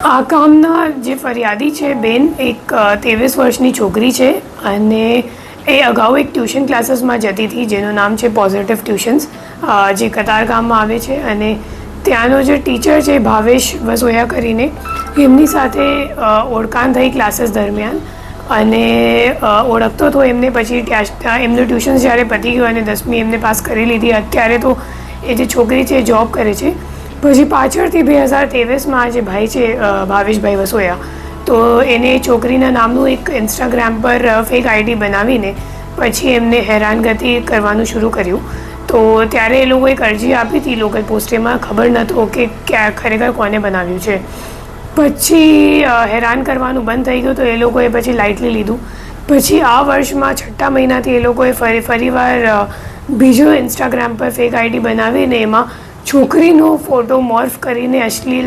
આ કામના જે ફરિયાદી છે બેન એક 23 વર્ષની છોકરી છે અને એ અગાઉ એક ટ્યુશન ક્લાસીસમાં જતી હતી જેનું નામ છે પોઝિટિવ ટ્યુશન્સ જે કતારગામમાં આવે છે અને ત્યાંનો જે ટીચર છે ભાવેશ વસોયા કરીને એમની સાથે ઓળખાણ થઈ ક્લાસીસ દરમિયાન અને ઓળખતો હતો એમને પછી એમનું ટ્યુશન જ્યારે પતી ગયું અને 10મી એમને પાસ કરી લીધી અત્યારે તો એ જે છોકરી છે જોબ કરે છે પછી પાછળથી 2023માં જે ભાઈ છે ભાવેશભાઈ વસોયા તો એને છોકરીના નામનું એક ઇન્સ્ટાગ્રામ પર ફેક આઈડી બનાવીને પછી એમને હેરાનગતિ કરવાનું શરૂ કર્યું તો ત્યારે એ લોકોએ એક અરજી આપી હતી લોકલ પોસ્ટેમાં ખબર નહોતો કે ખરેખર કોને બનાવ્યું છે પછી હેરાન કરવાનું બંધ થઈ ગયું તો એ લોકોએ પછી લાઇટલી લીધું પછી આ વર્ષમાં 6ઠ્ઠા મહિનાથી એ લોકોએ ફરીવાર બીજો ઇન્સ્ટાગ્રામ પર ફેક આઈડી બનાવીને એમાં છોકરીનો ફોટો મોર્ફ કરીને અશ્લીલ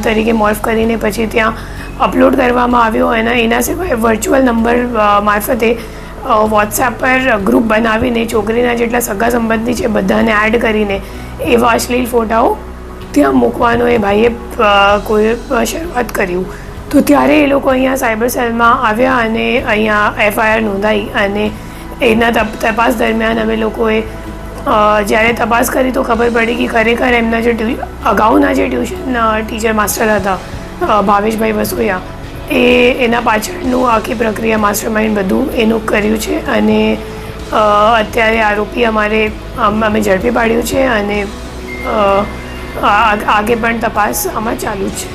તરીકે મોર્ફ કરીને પછી ત્યાં અપલોડ કરવામાં આવ્યો અને એના સિવાય વર્ચ્યુઅલ નંબર મારફતે વોટ્સએપ પર ગ્રુપ બનાવીને છોકરીના જેટલા સગા સંબંધી છે બધાને એડ કરીને એવા અશ્લીલ ફોટાઓ ત્યાં મૂકવાનો એ ભાઈએ કોઈ શરૂઆત કર્યું તો ત્યારે એ લોકો અહીંયા સાયબર સેલમાં આવ્યા અને અહીંયા FIR નોંધાઈ અને એના તપાસ દરમિયાન અમે લોકોએ જ્યારે તપાસ કરી તો ખબર પડી કે ખરેખર એમના જે અગાઉના જે ટ્યુશન ટીચર માસ્ટર હતા ભાવેશભાઈ વસોયા એના પાછળનું આખી પ્રક્રિયા માસ્ટર માઇન્ડ બધું એનું કર્યું છે અને અત્યારે આરોપી અમે ઝડપી પાડ્યું છે અને આગે પણ તપાસ આમાં ચાલુ છે.